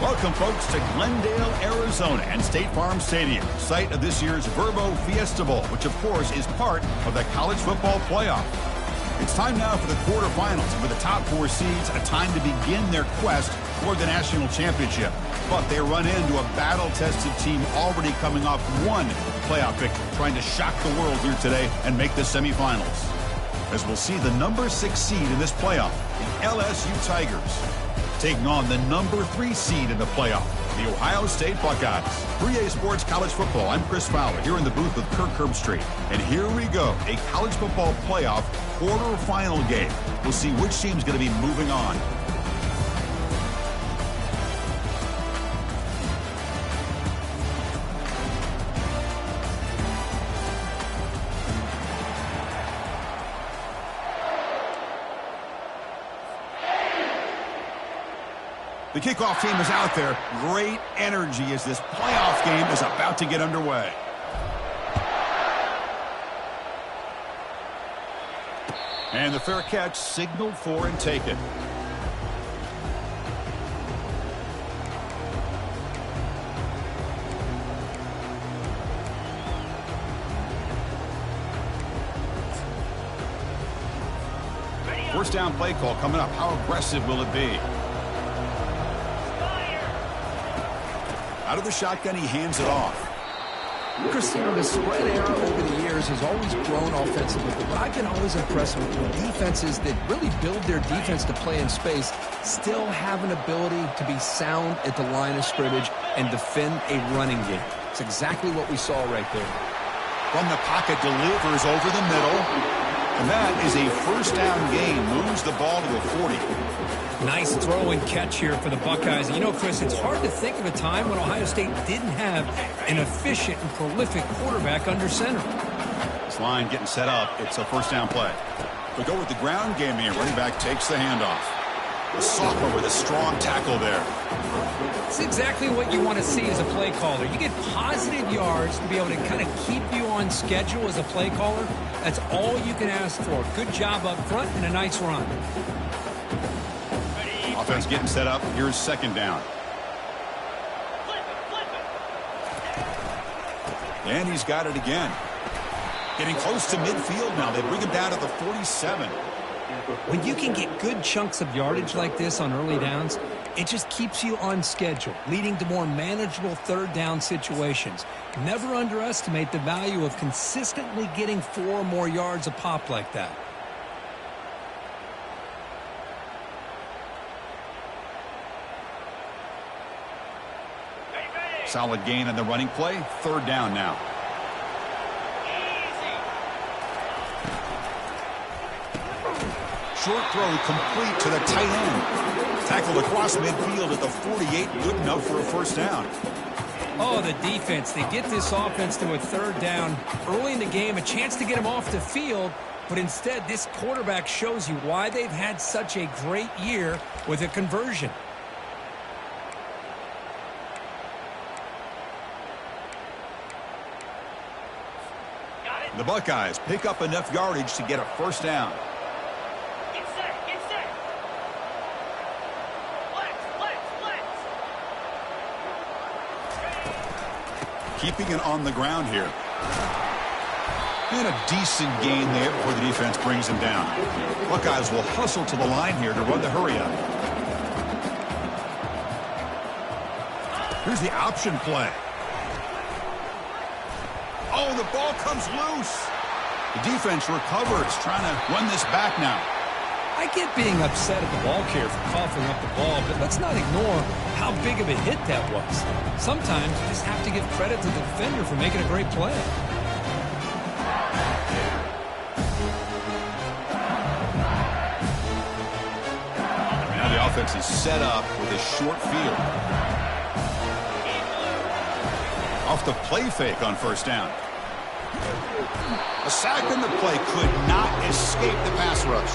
Welcome, folks, to Glendale, Arizona and State Farm Stadium, site of this year's Verbo Fiesta Bowl, which, of course, is part of the college football playoff. It's time now for the quarterfinals, and for the top 4 seeds, a time to begin their quest toward the national championship. But they run into a battle-tested team already coming off one playoff victory, trying to shock the world here today and make the semifinals. As we'll see the number 6 seed in this playoff, the LSU Tigers, taking on the number 3 seed in the playoff, the Ohio State Buckeyes. 3A Sports College Football. I'm Chris Fowler here in the booth with Kirk Herbstreit. And here we go, a college football playoff quarterfinal game. We'll see which team's going to be moving on. The kickoff team is out there. Great energy as this playoff game is about to get underway. And the fair catch signaled for and taken. First down play call coming up. How aggressive will it be? Out of the shotgun, he hands it off. Chris, the spread era over the years has always grown offensively, but I've been always impressed with defenses that really build their defense to play in space, still have an ability to be sound at the line of scrimmage and defend a running game. It's exactly what we saw right there. From the pocket, delivers over the middle. And that is a first down gain. Moves the ball to the 40. Nice throw and catch here for the Buckeyes. You know, Chris, it's hard to think of a time when Ohio State didn't have an efficient and prolific quarterback under center. This line getting set up. It's a first down play. We go with the ground game here. Running back takes the handoff. The sophomore with a strong tackle there. It's exactly what you want to see as a play caller. You get positive yards to be able to kind of keep you on schedule as a play caller. That's all you can ask for. Good job up front and a nice run. Offense getting set up. Here's second down. And he's got it again. Getting close to midfield now. They bring him down to the 47. When you can get good chunks of yardage like this on early downs, it just keeps you on schedule, leading to more manageable third down situations. Never underestimate the value of consistently getting 4 or more yards a pop like that. Solid gain on the running play. Third down now. Short throw complete to the tight end. Tackled across midfield at the 48. Good enough for a first down. Oh, the defense. They get this offense to a third down early in the game. A chance to get him off the field. But instead, this quarterback shows you why they've had such a great year with a conversion. The Buckeyes pick up enough yardage to get a first down. Get set, get set. Flex. Keeping it on the ground here. And a decent gain there before the defense brings him down. Buckeyes will hustle to the line here to run the hurry up. Here's the option play. Oh, the ball comes loose. The defense recovers, trying to run this back now. I get being upset at the ball carrier for coughing up the ball, but let's not ignore how big of a hit that was. Sometimes you just have to give credit to the defender for making a great play. Now the offense is set up with a short field. Off the play fake on first down. A sack in the play could not escape the pass rush.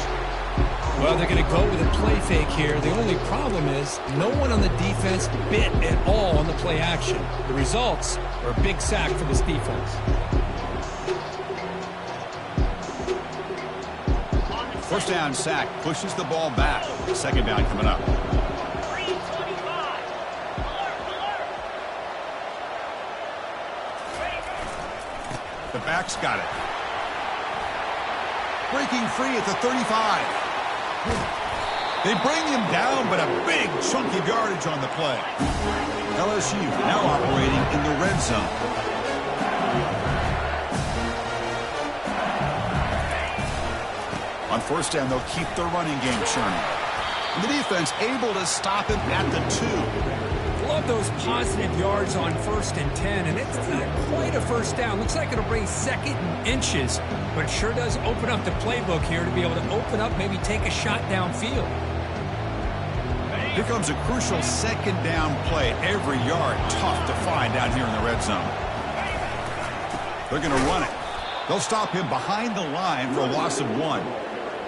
Well, they're going to go with a play fake here. The only problem is no one on the defense bit at all on the play action. The results are a big sack for this defense. First down sack pushes the ball back. Second down coming up. quarterback's got it. Breaking free at the 35. They bring him down, but a big chunk of yardage on the play. LSU now operating in the red zone. On first down, they'll keep their running game churning. And the defense able to stop him at the 2. Love those positive yards on 1st and 10, and it's not quite a first down. Looks like it'll bring 2nd and inches, but it sure does open up the playbook here to be able to open up, maybe take a shot downfield. Here comes a crucial 2nd down play. Every yard tough to find down here in the red zone. They're going to run it. They'll stop him behind the line for a loss of 1.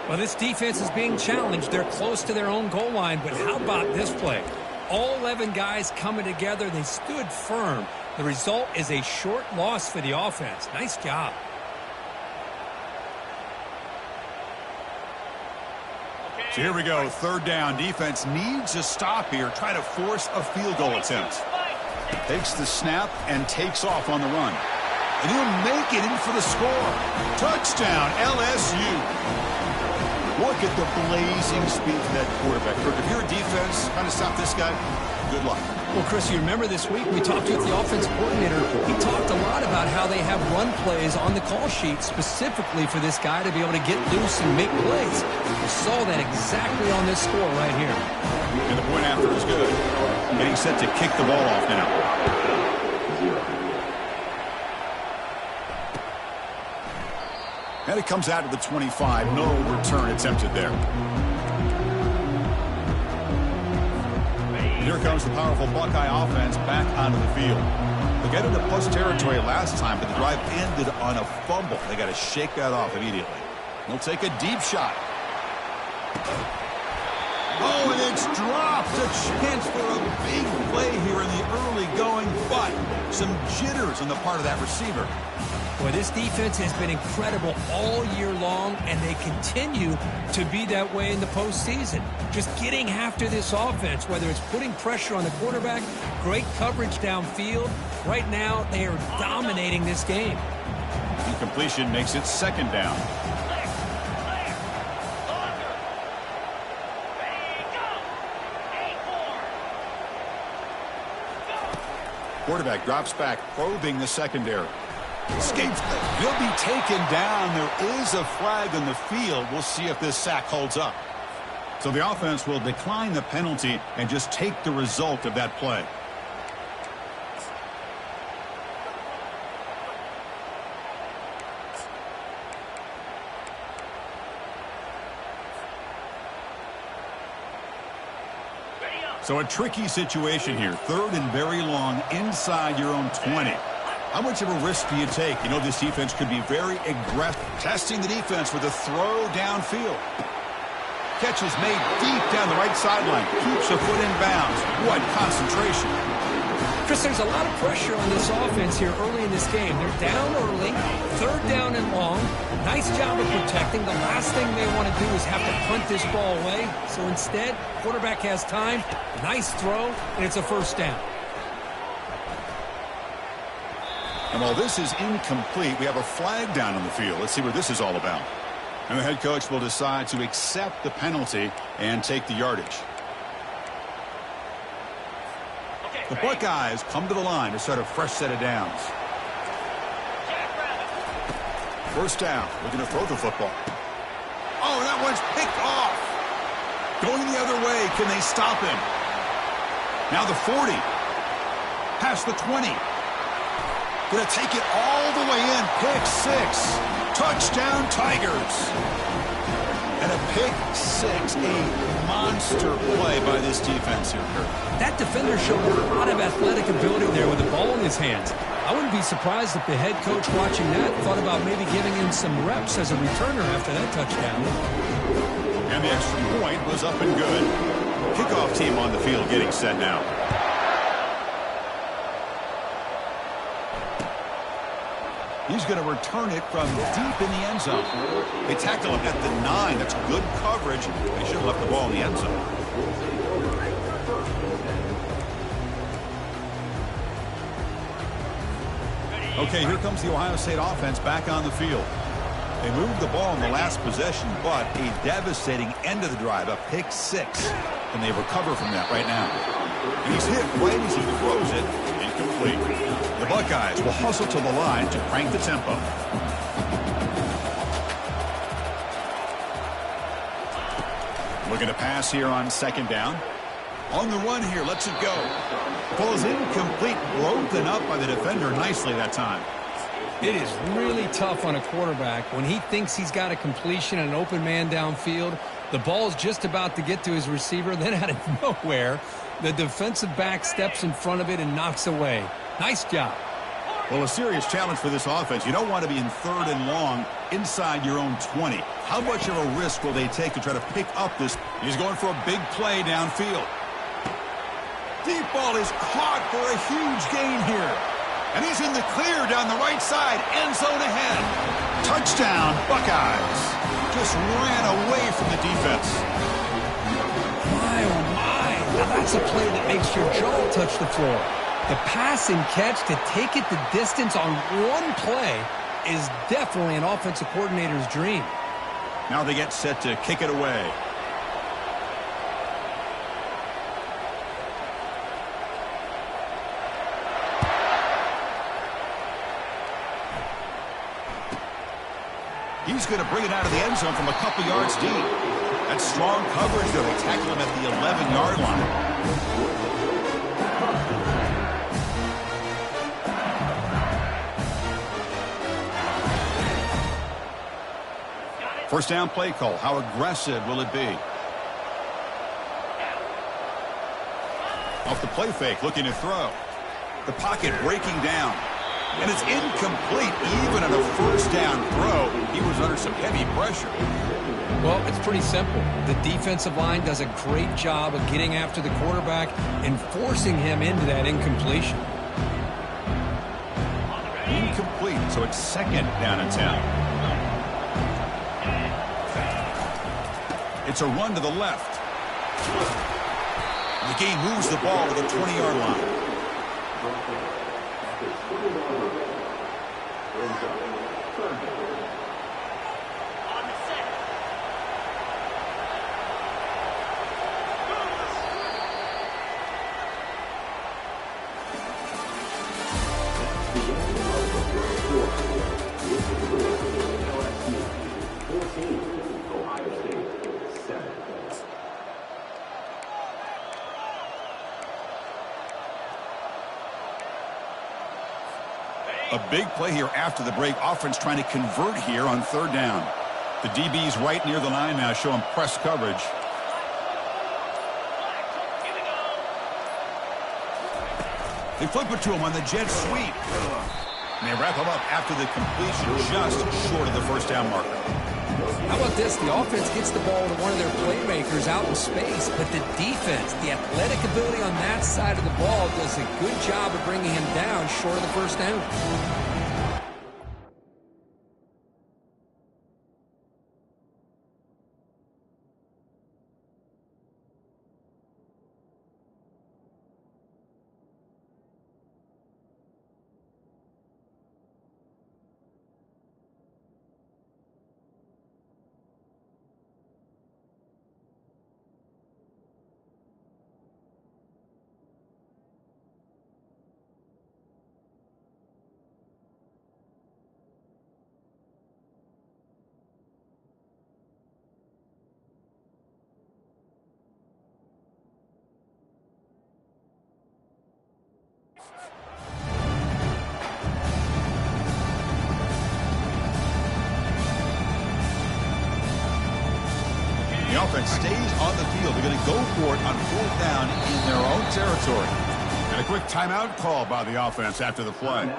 Well, this defense is being challenged. They're close to their own goal line, but how about this play? All 11 guys coming together. They stood firm. The result is a short loss for the offense. Nice job. So here we go. 3rd down. Defense needs a stop here. Try to force a field goal attempt. Takes the snap and takes off on the run. And he'll make it in for the score. Touchdown, LSU. Look at the blazing speed of that quarterback. If you're a defense trying to stop this guy, good luck. Well, Chris, you remember this week we talked with the offensive coordinator. He talked a lot about how they have run plays on the call sheet specifically for this guy to be able to get loose and make plays. We saw that exactly on this score right here. And the point after is good. Getting set to kick the ball off now. And it comes out to the 25. No return attempted there. Here comes the powerful Buckeye offense back onto the field. They got into plus territory last time, but the drive ended on a fumble. They got to shake that off immediately. They'll take a deep shot. Oh, and it's dropped. A chance for a big play here in the early going, but some jitters on the part of that receiver. Well, this defense has been incredible all year long, and they continue to be that way in the postseason. Just getting after this offense, whether it's putting pressure on the quarterback, great coverage downfield. Right now, they are dominating this game. Incompletion makes it 2nd down. Quarterback drops back, probing the secondary. Escapes. He'll be taken down. There is a flag on the field. We'll see if this sack holds up. So the offense will decline the penalty and just take the result of that play. So a tricky situation here. 3rd and very long inside your own 20. How much of a risk do you take? You know this defense could be very aggressive. Testing the defense with a throw downfield. Catch is made deep down the right sideline. Keeps a foot in bounds. What concentration. Chris, there's a lot of pressure on this offense here early in this game. They're down early, 3rd down and long. Nice job of protecting. The last thing they want to do is have to punt this ball away. So instead, quarterback has time. Nice throw, and it's a 1st down. And while this is incomplete, we have a flag down on the field. Let's see what this is all about. And the head coach will decide to accept the penalty and take the yardage. The Buckeyes come to the line to start a fresh set of downs. 1st down. Looking to throw the football. Oh, that one's picked off. Going the other way. Can they stop him? Now the 40. Past the 20. Going to take it all the way in. Pick 6. Touchdown, Tigers. And a pick 6. A monster play by this defense here, Kurt. That defender showed a lot of athletic ability there with the ball in his hands. I wouldn't be surprised if the head coach watching that thought about maybe giving him some reps as a returner after that touchdown. And the extra point was up and good. Kickoff team on the field getting set now. He's going to return it from deep in the end zone. They tackle him at the 9. That's good coverage. They should have left the ball in the end zone. Okay, here comes the Ohio State offense back on the field. They moved the ball in the last possession, but a devastating end of the drive, a pick six. And they recover from that right now. He's hit right as he throws it, incomplete. The Buckeyes will hustle to the line to crank the tempo. Looking to pass here on second down. On the run here, lets it go. Ball is incomplete, broken up by the defender nicely that time. It is really tough on a quarterback when he thinks he's got a completion and an open man downfield. The ball is just about to get to his receiver. Then out of nowhere, the defensive back steps in front of it and knocks away. Nice job. Well, a serious challenge for this offense. You don't want to be in third and long inside your own 20. How much of a risk will they take to try to pick up this? He's going for a big play downfield. Deep ball is caught for a huge gain here. And he's in the clear down the right side. End zone ahead. Touchdown, Buckeyes. Just ran away from the defense. My, oh my. Now that's a play that makes your jaw touch the floor. The pass and catch to take it the distance on one play is definitely an offensive coordinator's dream. Now they get set to kick it away. He's going to bring it out of the end zone from a couple yards deep. That's strong coverage, though. They tackle him at the 11-yard line. First down play call. How aggressive will it be? Off the play fake, looking to throw. The pocket breaking down. And it's incomplete. Even on a first down throw, he was under some heavy pressure. Well, it's pretty simple. The defensive line does a great job of getting after the quarterback and forcing him into that incompletion. Incomplete, so it's second down and 10. It's a run to the left. The game moves the ball to the 20-yard line. A big play here after the break. Offense trying to convert here on third down. The DB's right near the line now, showing press coverage. They flip it to him on the jet sweep. And they wrap him up after the completion, just short of the first down marker. How about this? The offense gets the ball to one of their playmakers out in space, but the defense, the athletic ability on that side of the ball does a good job of bringing him down short of the first down. The offense stays on the field. They're going to go for it on fourth down in their own territory. And a quick timeout call by the offense after the play.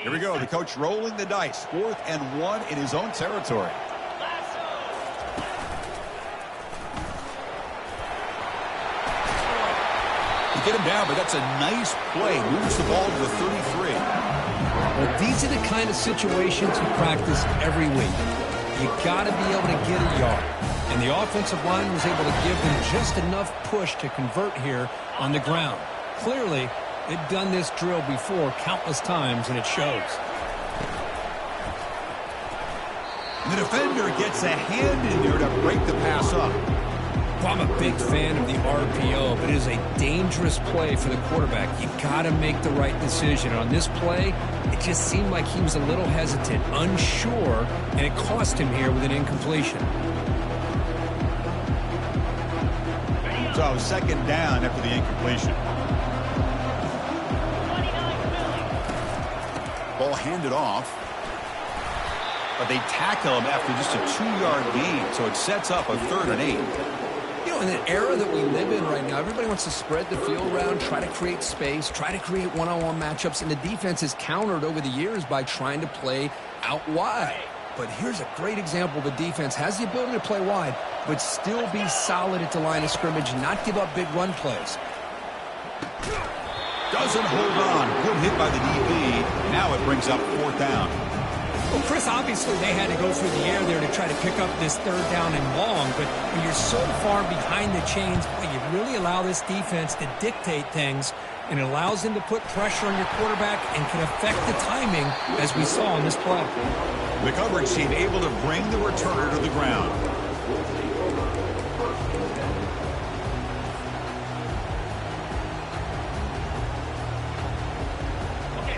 Here we go. The coach rolling the dice. 4th and 1 in his own territory. Get him down, but that's a nice play. Moves the ball to the 33. Well, these are the kind of situations you practice every week. You got to be able to get a yard. And the offensive line was able to give them just enough push to convert here on the ground. Clearly, they've done this drill before countless times, and it shows. And the defender gets a hand in there to break the pass up. Well, I'm a big fan of the RPO, but it is a dangerous play for the quarterback. You got to make the right decision. On this play, it just seemed like he was a little hesitant, unsure, and it cost him here with an incompletion. So 2nd down after the incompletion. Ball handed off. But they tackle him after just a 2-yard gain, so it sets up a 3rd and 8. You know, in the era that we live in right now, everybody wants to spread the field around, try to create space, try to create one-on-one matchups, and the defense has countered over the years by trying to play out wide. But here's a great example. The defense has the ability to play wide, but still be solid at the line of scrimmage and not give up big run plays. Doesn't hold on. Good hit by the DB. Now it brings up 4th down. Well, Chris, obviously they had to go through the air there to try to pick up this 3rd down and long, but when you're so far behind the chains, boy, you really allow this defense to dictate things, and it allows them to put pressure on your quarterback and can affect the timing, as we saw in this play. The coverage team able to bring the returner to the ground.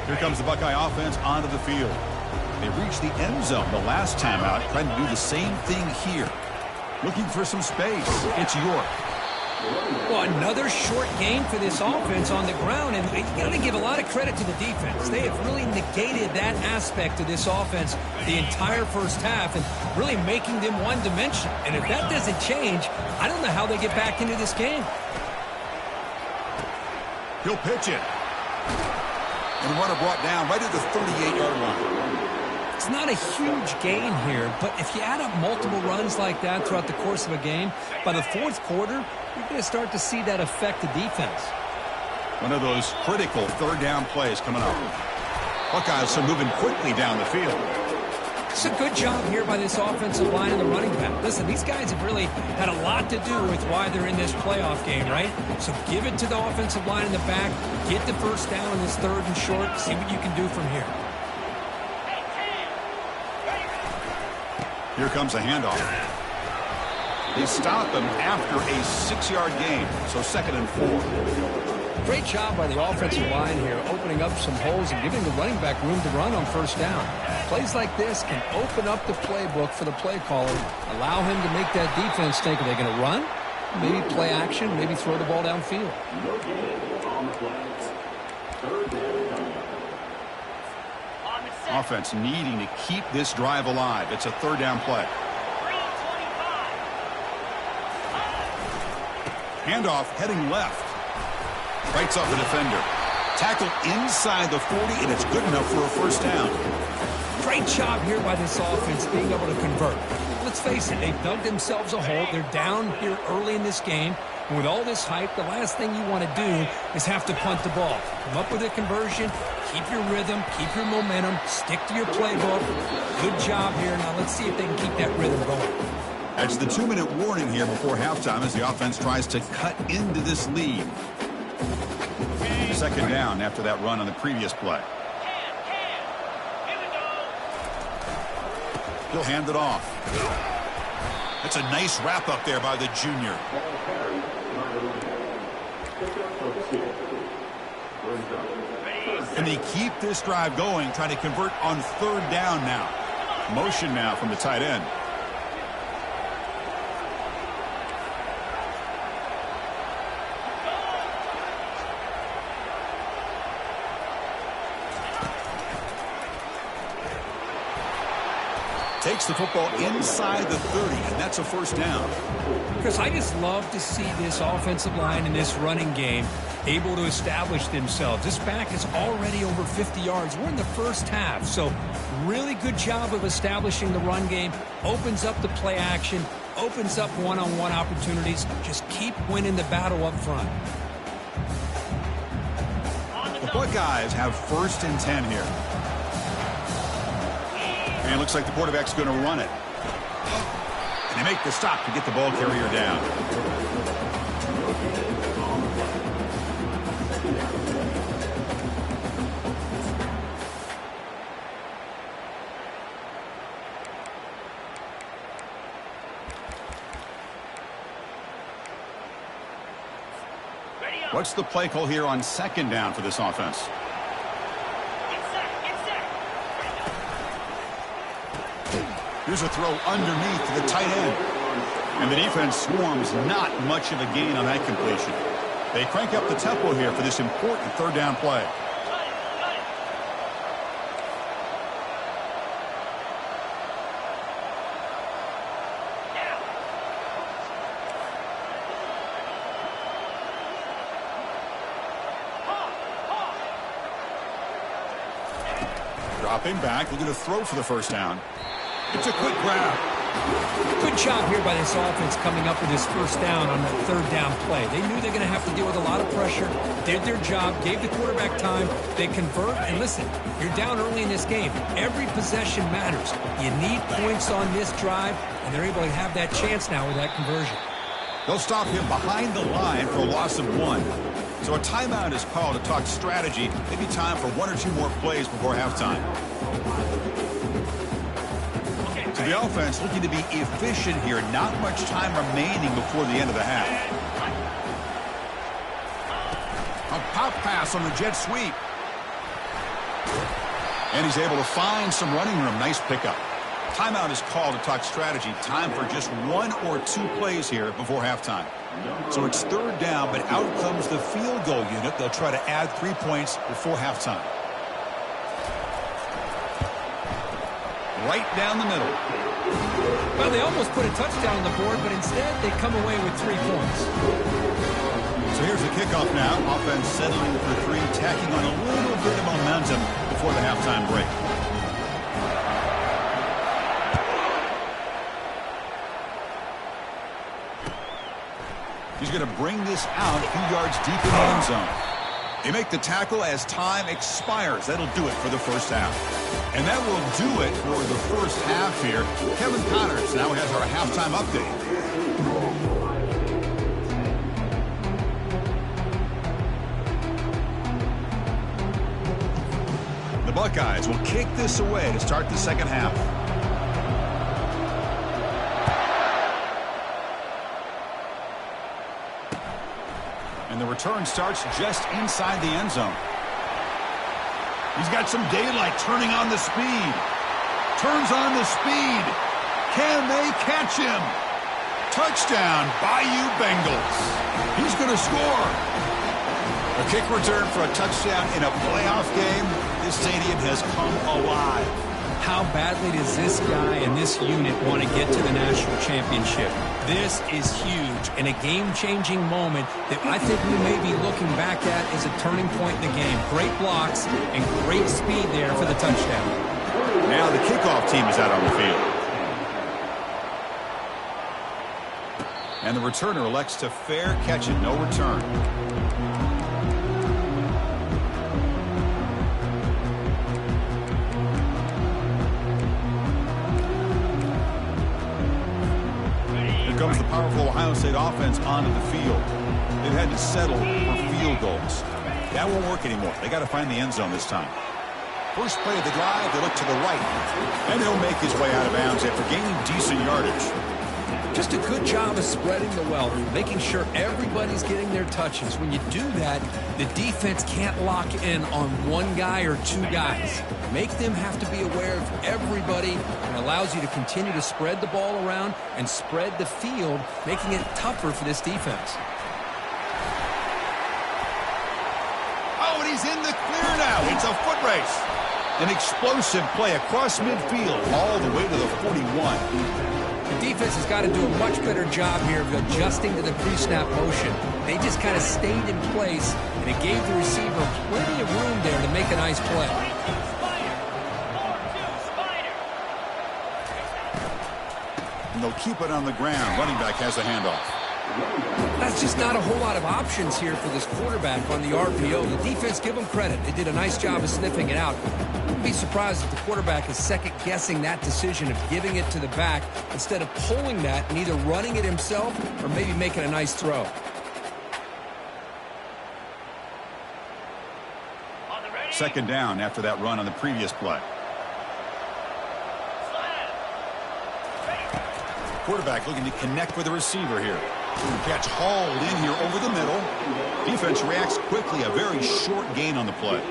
Here comes the Buckeye offense onto the field. They reached the end zone the last time out, trying to do the same thing here. Looking for some space. It's York. Well, another short game for this offense on the ground, and you got to give a lot of credit to the defense. They have really negated that aspect of this offense the entire first half and really making them one-dimensional. And if that doesn't change, I don't know how they get back into this game. He'll pitch it. And the runner brought down right at the 38-yard line. It's not a huge gain here, but if you add up multiple runs like that throughout the course of a game, by the 4th quarter, you're going to start to see that affect the defense. One of those critical 3rd down plays coming up. Buckeyes are moving quickly down the field. It's a good job here by this offensive line and the running back. Listen, these guys have really had a lot to do with why they're in this playoff game, right? So give it to the offensive line in the back, get the 1st down in this 3rd and short, see what you can do from here. Here comes a handoff. They stop him after a 6-yard gain, so 2nd and 4. Great job by the offensive line here, opening up some holes and giving the running back room to run on 1st down. Plays like this can open up the playbook for the play caller, allow him to make that defense think, are they going to run? Maybe play action, maybe throw the ball downfield. Offense needing to keep this drive alive. It's a 3rd down play. Handoff heading left. Rights off the defender. Tackle inside the 40, and it's good enough for a 1st down. Great job here by this offense being able to convert. Let's face it, they've dug themselves a hole. They're down here early in this game. And with all this hype, the last thing you want to do is have to punt the ball. Come up with a conversion, keep your rhythm, keep your momentum, stick to your playbook. Good job here. Now let's see if they can keep that rhythm going. That's the 2-minute warning here before halftime as the offense tries to cut into this lead. 2nd down after that run on the previous play. He'll hand it off. That's a nice wrap up there by the junior. And they keep this drive going, trying to convert on 3rd down now. Motion now from the tight end. Takes the football inside the 30, and that's a first down. Chris, I just love to see this offensive line in this running game able to establish themselves. This back is already over 50 yards. We're in the first half, so really good job of establishing the run game. Opens up the play action, opens up one-on-one opportunities. Just keep winning the battle up front. The Buckeyes have 1st and 10 here. And it looks like the quarterback's going to run it. And they make the stop to get the ball carrier down. What's the play call here on 2nd down for this offense? Here's a throw underneath to the tight end. And the defense swarms, not much of a gain on that completion. They crank up the tempo here for this important 3rd down play. Dropping back, looking to throw for the 1st down. It's a quick grab. Good job here by this offense coming up with this 1st down on that 3rd down play. They knew they're going to have to deal with a lot of pressure, did their job, gave the quarterback time. They convert, and listen, you're down early in this game. Every possession matters. You need points on this drive, and they're able to have that chance now with that conversion. They'll stop him behind the line for a loss of 1. So a timeout is called to talk strategy. Maybe time for 1 or 2 more plays before halftime. So the offense looking to be efficient here. Not much time remaining before the end of the half. A pop pass on the jet sweep. And he's able to find some running room. Nice pickup. Timeout is called to talk strategy. Time for just 1 or 2 plays here before halftime. So it's 3rd down, but out comes the field goal unit. They'll try to add 3 points before halftime. Right down the middle. Well, they almost put a touchdown on the board, but instead they come away with 3 points. So here's the kickoff now. Offense settling for 3, tacking on a little bit of momentum before the halftime break. He's going to bring this out a few yards deep in the end zone. They make the tackle as time expires. That'll do it for the 1st half. And that will do it for the 1st half here. Kevin Connors now has our halftime update. The Buckeyes will kick this away to start the 2nd half. And the return starts just inside the end zone. He's got some daylight, turning on the speed. Turns on the speed. Can they catch him? Touchdown, Bayou Bengals. He's going to score. A kick return for a touchdown in a playoff game. This stadium has come alive. How badly does this guy and this unit want to get to the national championship? This is huge and a game-changing moment that I think we may be looking back at as a turning point in the game. Great blocks and great speed there for the touchdown. Now the kickoff team is out on the field. And the returner elects to fair catch it, no return. Comes the powerful Ohio State offense onto the field. They've had to settle for field goals. That won't work anymore. They got to find the end zone this time. First play of the drive, they look to the right. And he'll make his way out of bounds after gaining decent yardage. Just a good job of spreading the wealth, making sure everybody's getting their touches. When you do that, the defense can't lock in on 1 guy or 2 guys. Make them have to be aware of everybody, and allows you to continue to spread the ball around and spread the field, making it tougher for this defense. Oh, and he's in the clear now. It's a foot race. An explosive play across midfield all the way to the 1. The defense has got to do a much better job here of adjusting to the pre-snap motion. They just kind of stayed in place, and it gave the receiver plenty of room there to make a nice play. 4-2 Spider. And they'll keep it on the ground. Running back has the handoff. That's just not a whole lot of options here for this quarterback on the RPO. The defense, give them credit. They did a nice job of sniffing it out. Wouldn't be surprised if the quarterback is second-guessing that decision of giving it to the back instead of pulling that and either running it himself or maybe making a nice throw. Second down after that run on the previous play. Quarterback looking to connect with the receiver here. Catch hauled in here over the middle. Defense reacts quickly. A very short gain on the play.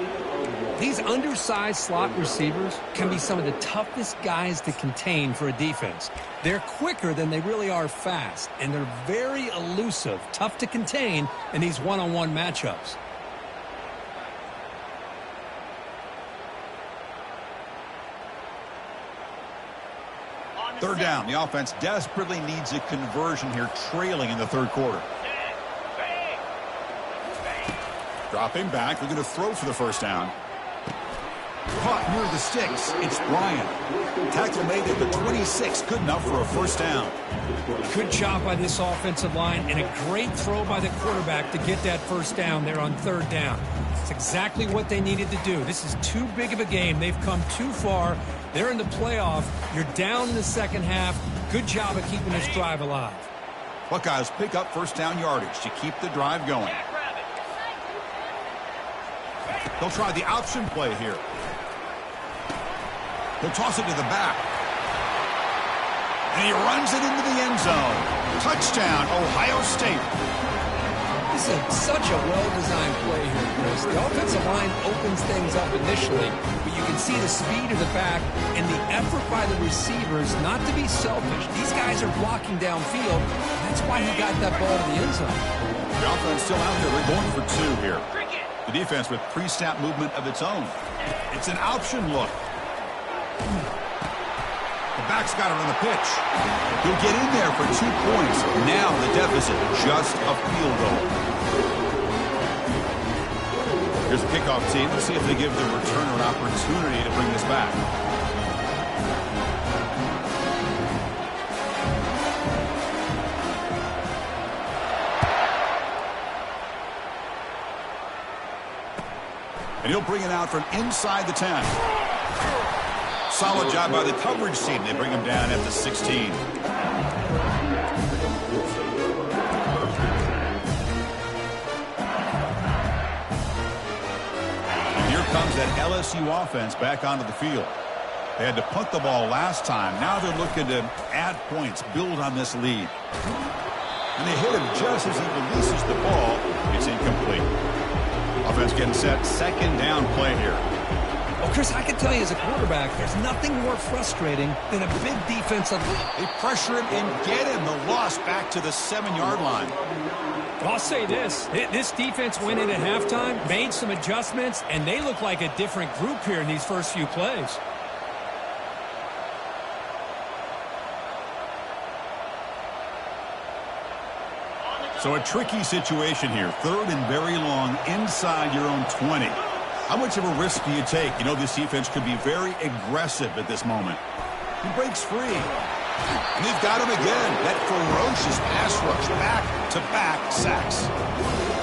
These undersized slot receivers can be some of the toughest guys to contain for a defense. They're quicker than they really are fast, and they're very elusive, tough to contain in these one-on-one matchups. Third down. The offense desperately needs a conversion here, trailing in the third quarter. Dropping back. We're going to throw for the first down. Caught near the sticks. It's Bryant. Tackle made at the 26. Good enough for a first down. Good job by this offensive line and a great throw by the quarterback to get that first down there on third down. It's exactly what they needed to do. This is too big of a game. They've come too far. They're in the playoff. You're down in the second half. Good job of keeping this drive alive. Buckeyes pick up first down yardage to keep the drive going. They'll try the option play here. He'll toss it to the back. And he runs it into the end zone. Touchdown, Ohio State. This is such a well-designed play here, Chris. The offensive line opens things up initially, but you can see the speed of the back and the effort by the receivers not to be selfish. These guys are blocking downfield. That's why he got that ball to the end zone. The offense still out there. We're going for two here. The defense with pre-snap movement of its own. It's an option look. The back's got it on the pitch. He'll get in there for 2 points. Now the deficit, just a field goal. Here's the kickoff team. Let's see if they give the returner an opportunity to bring this back. And he'll bring it out from inside the 10. Solid job by the coverage team. They bring him down at the 16. And here comes that LSU offense back onto the field. They had to punt the ball last time. Now they're looking to add points, build on this lead. And they hit him just as he releases the ball. It's incomplete. Offense getting set. Second down play here. Well, Chris, I can tell you as a quarterback, there's nothing more frustrating than a big defensive lead. They pressure him and get him. The loss back to the 7-yard line. Well, I'll say this. This defense went in at halftime, made some adjustments, and they look like a different group here in these first few plays. So a tricky situation here. Third and very long inside your own 20. How much of a risk do you take? You know this defense could be very aggressive at this moment. He breaks free. And they've got him again. That ferocious pass rush. Back-to-back sacks.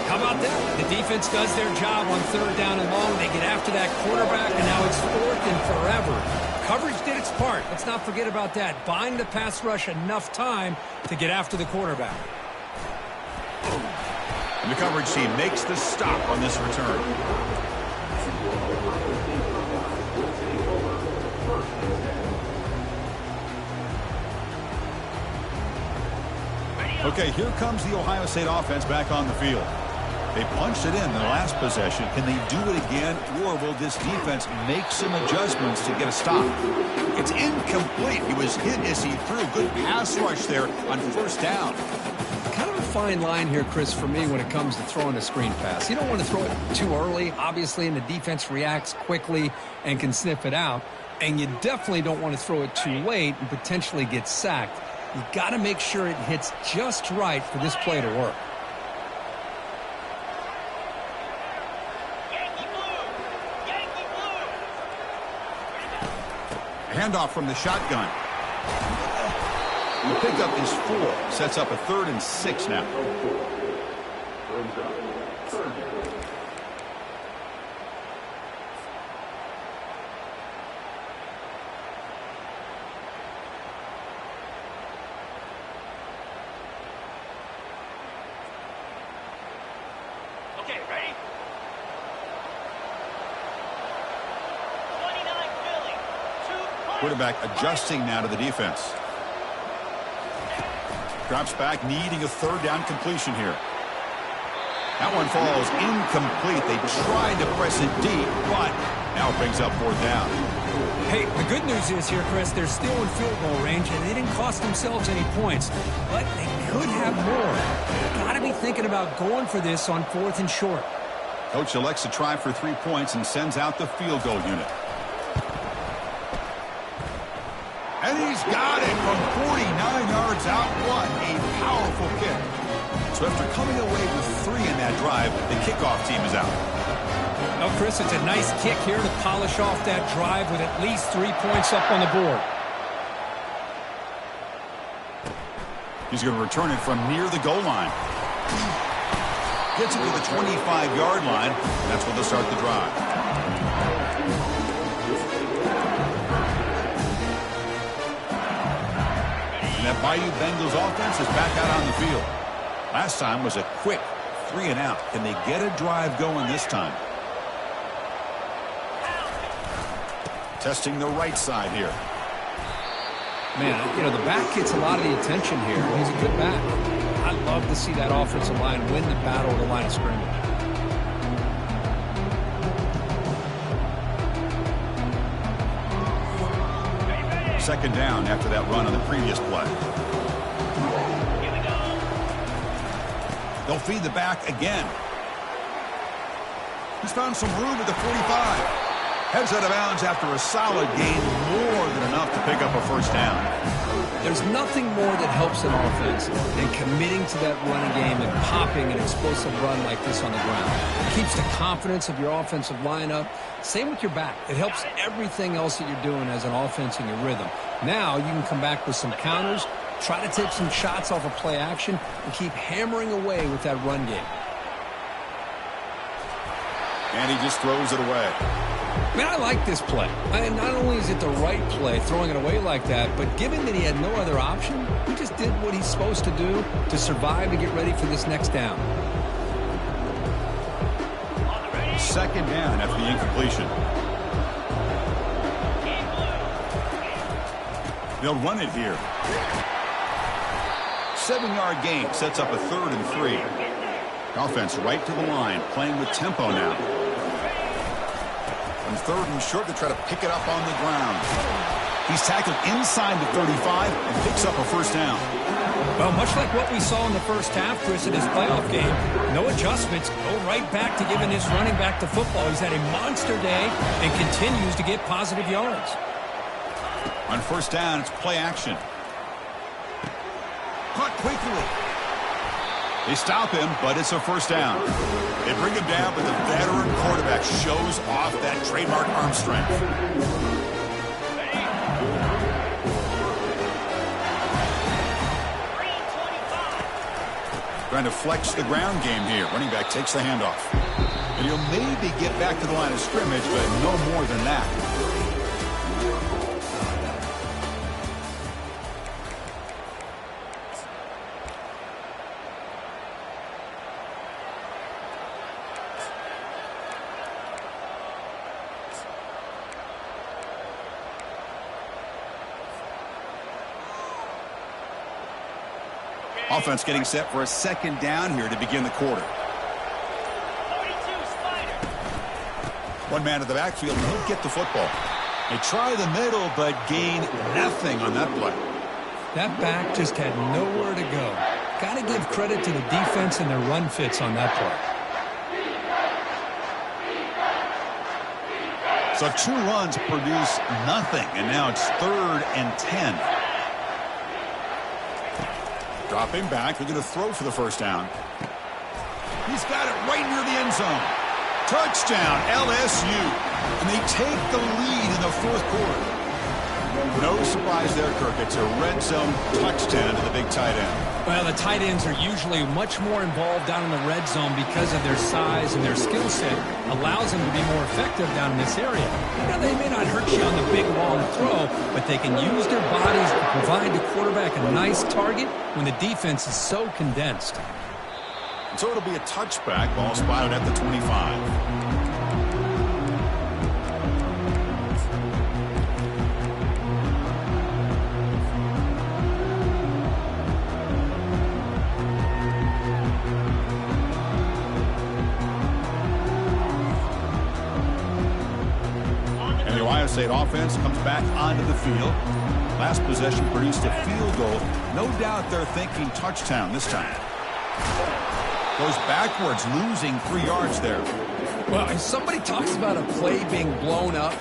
How about that? The defense does their job on third down and long. They get after that quarterback, and now it's fourth and forever. Coverage did its part. Let's not forget about that. Buying the pass rush enough time to get after the quarterback. And the coverage team makes the stop on this return. Okay, here comes the Ohio State offense back on the field. They punched it in the last possession. Can they do it again, or will this defense make some adjustments to get a stop? It's incomplete. He was hit as he threw. Good pass rush there on first down. Kind of a fine line here, Chris, for me when it comes to throwing a screen pass. You don't want to throw it too early, obviously, and the defense reacts quickly and can sniff it out. And you definitely don't want to throw it too late and potentially get sacked. You got to make sure it hits just right for this play to work. Yankee blue! Yankee blue! Handoff from the shotgun. The pickup is 4. Sets up a 3rd and 6 now. Okay, ready? 29 Philly. 2 Quarterback adjusting now to the defense. Drops back, needing a 3rd down completion here. That one falls incomplete. They tried to press it deep, but now it brings up 4th down. Hey, the good news is here, Chris, they're still in field goal range, and they didn't cost themselves any points. But they could have more. Got to be thinking about going for this on 4th and short. Coach elects to try for 3 points and sends out the field goal unit. And he's got it from 49 yards out. What a powerful kick. So after coming away with 3 in that drive, the kickoff team is out. Well, Chris, it's a nice kick here to polish off that drive with at least 3 points up on the board. He's going to return it from near the goal line. Gets it to the 25-yard line. That's where they'll start the drive. And that Bayou Bengals offense is back out on the field. Last time was a quick 3 and out. Can they get a drive going this time? Testing the right side here. Man, you know, the back gets a lot of the attention here. He's a good back. I love to see that offensive line win the battle at the line of scrimmage. Second down after that run on the previous play. Here we go. They'll feed the back again. He's found some room at the 45. Heads out of bounds after a solid gain, more than enough to pick up a 1st down. There's nothing more that helps an offense than committing to that running game and popping an explosive run like this on the ground. It keeps the confidence of your offensive lineup. Same with your back. It helps everything else that you're doing as an offense in your rhythm. Now you can come back with some counters, try to take some shots off of play action, and keep hammering away with that run game. And he just throws it away. Man, I like this play. And not only is it the right play, throwing it away like that, but given that he had no other option, he just did what he's supposed to do to survive and get ready for this next down. Second down after the incompletion. They'll run it here. 7-yard gain sets up a 3rd and 3. Offense right to the line, playing with tempo now. On 3rd and short, they try to pick it up on the ground. He's tackled inside the 35 and picks up a 1st down. Well, much like what we saw in the first half, Chris, in his playoff game, no adjustments, go right back to giving his running back the football. He's had a monster day and continues to get positive yards. On 1st down, it's play action. Caught quickly. They stop him, but it's a 1st down. They bring him down, but the veteran quarterback shows off that trademark arm strength. Trying to flex the ground game here. Running back takes the handoff. And he'll maybe get back to the line of scrimmage, but no more than that. Offense getting set for a 2nd down here to begin the quarter. 42 Spider. One man in the backfield, and he'll get the football. They try the middle, but gain nothing on that play. That back just had nowhere to go. Got to give credit to the defense and their run fits on that play. So 2 runs produce nothing, and now it's 3rd and 10. Dropping back, they're going to throw for the first down. He's got it right near the end zone. Touchdown, LSU. And they take the lead in the 4th quarter. No surprise there, Kirk. It's a red zone touchdown to the big tight end. Well, the tight ends are usually much more involved down in the red zone because of their size and their skill set allows them to be more effective down in this area. Now, they may not hurt you on the big long throw, but they can use their bodies to provide the quarterback a nice target when the defense is so condensed. And so it'll be a touchback, ball spotted at the 25. State offense comes back onto the field. Last possession produced a field goal. No doubt they're thinking touchdown this time. Goes backwards, losing 3 yards there. Well, if somebody talks about a play being blown up,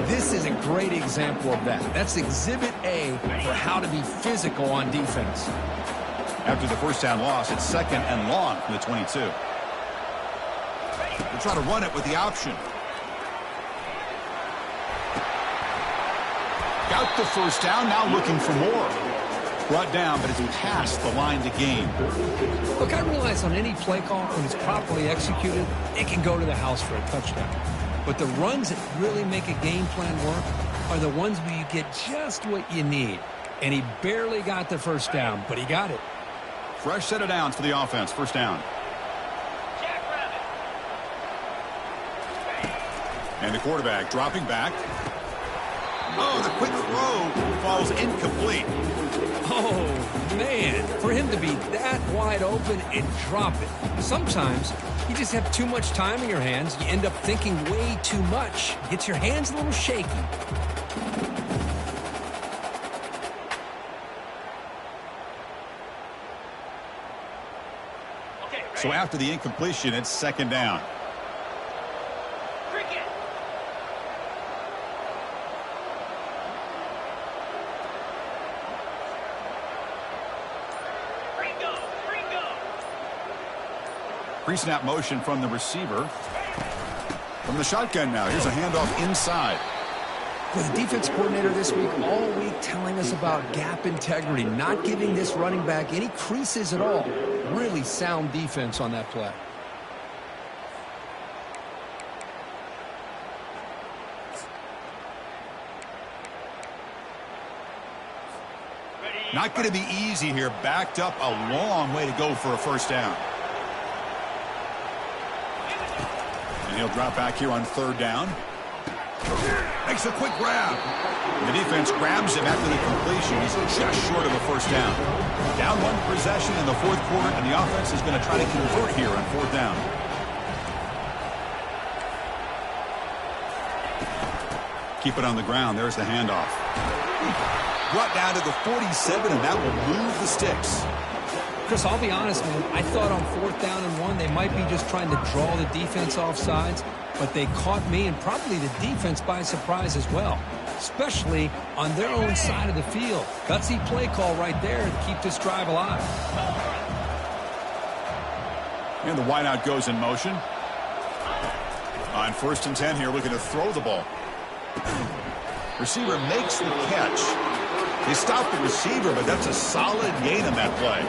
this is a great example of that. That's exhibit A for how to be physical on defense. After the first down loss, it's 2nd and long from the 22. They try to run it with the option. Got the first down, now looking for more. Brought down, but it's past the line to gain. Look, I realize on any play call, when it's properly executed, it can go to the house for a touchdown. But the runs that really make a game plan work are the ones where you get just what you need. And he barely got the first down, but he got it. Fresh set of downs for the offense. First down. And the quarterback dropping back. Oh, the quick throw falls incomplete. Oh, man. For him to be that wide open and drop it. Sometimes you just have too much time in your hands. You end up thinking way too much. Gets your hands a little shaky. So after the incompletion, it's 2nd down. Pre-snap motion from the receiver. From the shotgun now. Here's a handoff inside. Well, the defense coordinator this week, all week, telling us about gap integrity, not giving this running back any creases at all. Really sound defense on that play. Not going to be easy here. Backed up a long way to go for a first down. And he'll drop back here on 3rd down. Makes a quick grab. The defense grabs him after the completion. He's just short of a first down. Down 1 possession in the 4th quarter, and the offense is going to try to convert here on 4th down. Keep it on the ground. There's the handoff. Brought down to the 47, and that will move the sticks. Chris, I'll be honest, man. I thought on 4th down and 1, they might be just trying to draw the defense off sides, but they caught me and probably the defense by surprise as well, especially on their own side of the field. Gutsy play call right there to keep this drive alive. And the wideout goes in motion. On 1st and 10 here, looking to throw the ball. Receiver makes the catch. They stop the receiver, but that's a solid gain on that play.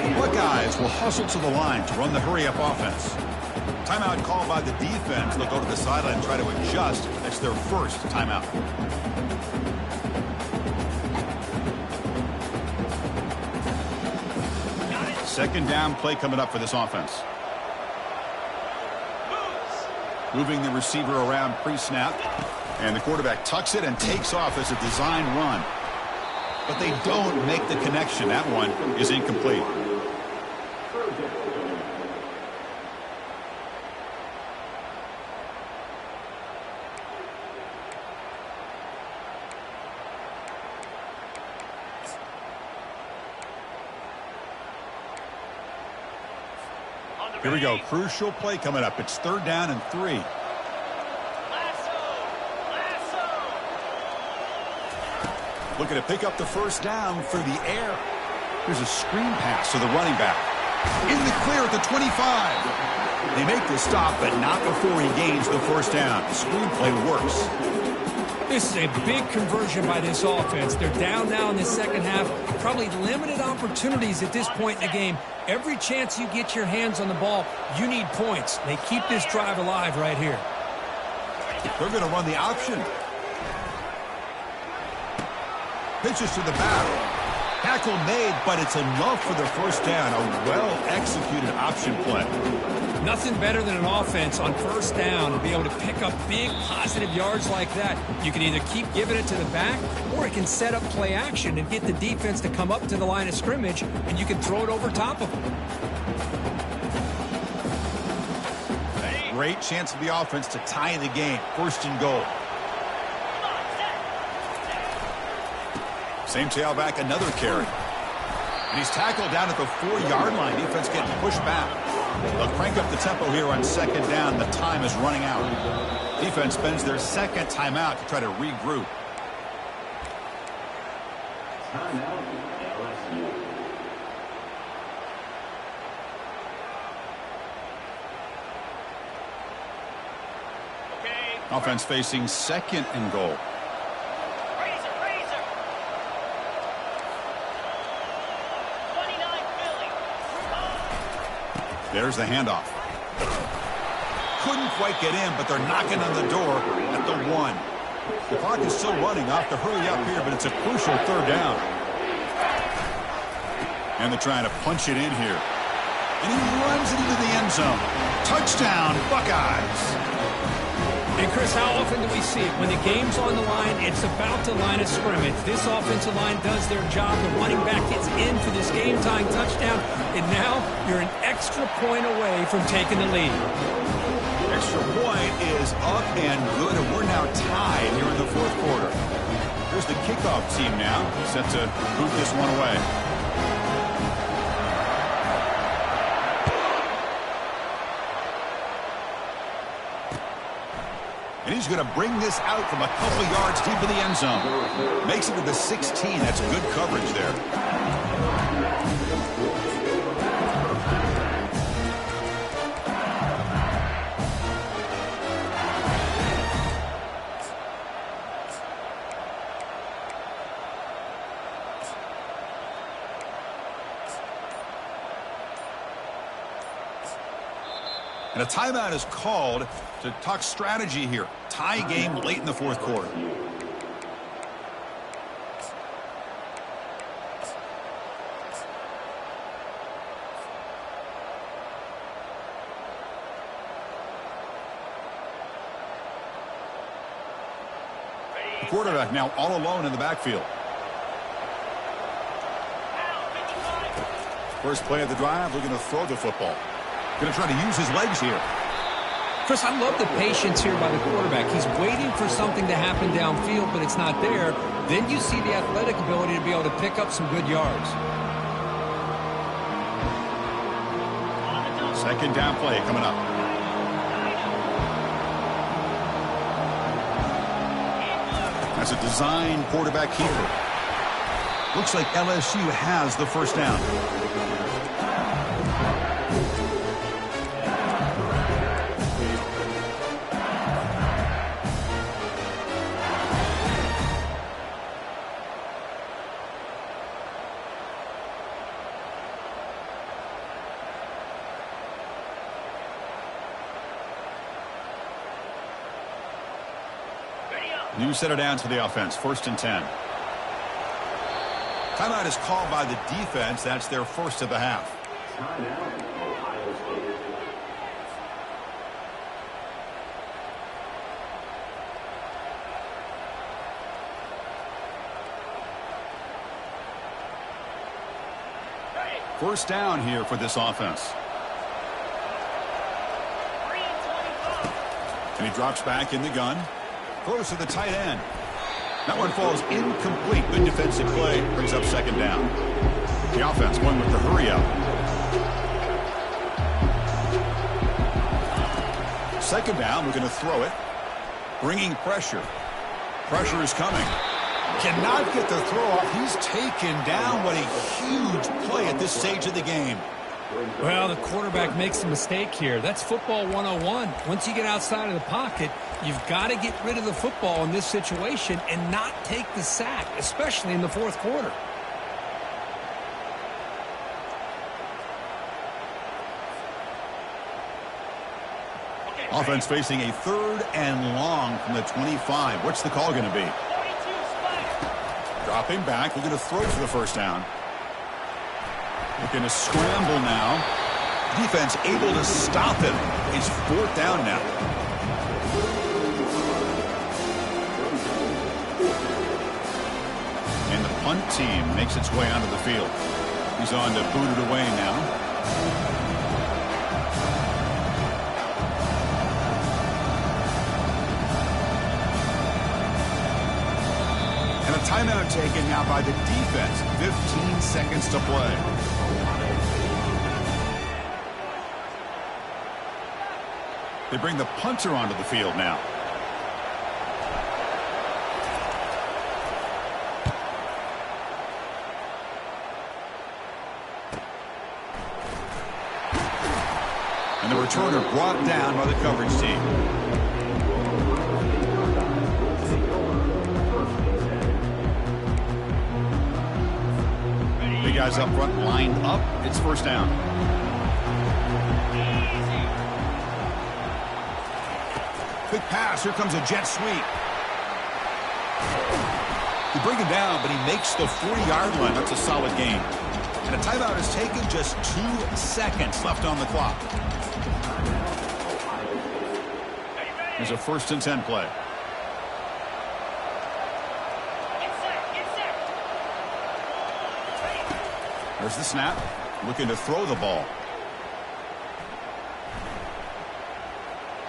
The Buckeyes will hustle to the line to run the hurry-up offense. Timeout called by the defense. They'll go to the sideline and try to adjust. That's their first timeout. Second down play coming up for this offense. Moving the receiver around pre-snap. And the quarterback tucks it and takes off as a design run. But they don't make the connection. That one is incomplete. Here we go. Crucial play coming up. It's 3rd down and 3. Looking to pick up the first down through the air. Here's a screen pass to the running back. In the clear at the 25. They make the stop, but not before he gains the first down. The screenplay works. This is a big conversion by this offense. They're down now in the second half. Probably limited opportunities at this point in the game. Every chance you get your hands on the ball, you need points. They keep this drive alive right here. They're going to run the option. Pitches to the back. Tackle made, but it's enough for the first down. A well-executed option play. Nothing better than an offense on first down to be able to pick up big positive yards like that. You can either keep giving it to the back, or it can set up play action and get the defense to come up to the line of scrimmage, and you can throw it over top of them. Great chance for the offense to tie the game. First and goal. Same tailback, another carry. And he's tackled down at the 4-yard line. Defense getting pushed back. They'll crank up the tempo here on second down. The time is running out. Defense spends their second timeout to try to regroup. Offense facing second and goal. There's the handoff. Couldn't quite get in, but they're knocking on the door at the 1. The clock is still running. Off to hurry up here, but it's a crucial third down. And they're trying to punch it in here. And he runs it into the end zone. Touchdown, Buckeyes. And, Chris, how often do we see it? When the game's on the line, it's about the line of scrimmage. This offensive line does their job. The running back gets in for this game-tying touchdown, and now you're an extra point away from taking the lead. Extra point is up and good, and we're now tied here in the fourth quarter. Here's the kickoff team now, set to boot this one away. And he's going to bring this out from a couple yards deep in the end zone. Makes it to the 16. That's good coverage there. And a timeout is called to talk strategy here. Tie game late in the fourth quarter. The quarterback now all alone in the backfield. First play of the drive, looking to throw the football. Going to try to use his legs here. Chris, I love the patience here by the quarterback. He's waiting for something to happen downfield, but it's not there. Then you see the athletic ability to be able to pick up some good yards. Second down play coming up. That's a design quarterback keeper. Looks like LSU has the first down. New set of downs for the offense. First and 10. Timeout is called by the defense. That's their first of the half. First down here for this offense. And he drops back in the gun. Throws to the tight end. That one falls incomplete. Good defensive play. Brings up second down. The offense going with the hurry up. Second down. We're going to throw it. Bringing pressure. Pressure is coming. Cannot get the throw off. He's taken down. What a huge play at this stage of the game. Well, the quarterback makes a mistake here. That's football 101. Once you get outside of the pocket, you've got to get rid of the football in this situation and not take the sack, especially in the fourth quarter. Offense facing a 3rd and long from the 25. What's the call going to be? Dropping back, looking to throw for the first down. Looking to scramble now. Defense able to stop him. It's 4th down now. And the punt team makes its way onto the field. He's on to boot it away now. And a timeout taken now by the defense. 15 seconds to play. They bring the punter onto the field now. And the returner brought down by the coverage team. The guys up front lined up. It's first down. Quick pass. Here comes a jet sweep. They bring him down, but he makes the 40-yard line. That's a solid game. And a timeout is taken. Just 2 seconds left on the clock. Here's a 1st and 10 play. There's the snap. Looking to throw the ball.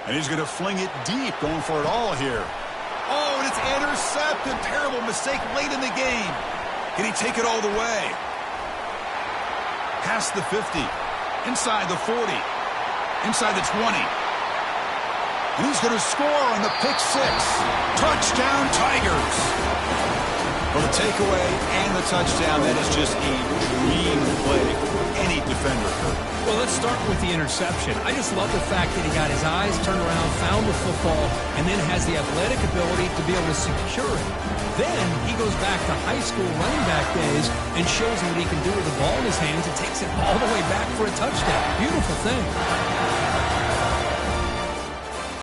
And he's going to fling it deep, going for it all here. Oh, and it's intercepted. Terrible mistake late in the game. Can he take it all the way? Past the 50. Inside the 40. Inside the 20. And he's going to score on the pick 6. Touchdown, Tigers. Well, the takeaway and the touchdown, that is just a dream play for any defender. Well, let's start with the interception. I just love the fact that he got his eyes turned around, found the football, and then has the athletic ability to be able to secure it. Then he goes back to high school running back days and shows what he can do with the ball in his hands and takes it all the way back for a touchdown. Beautiful thing.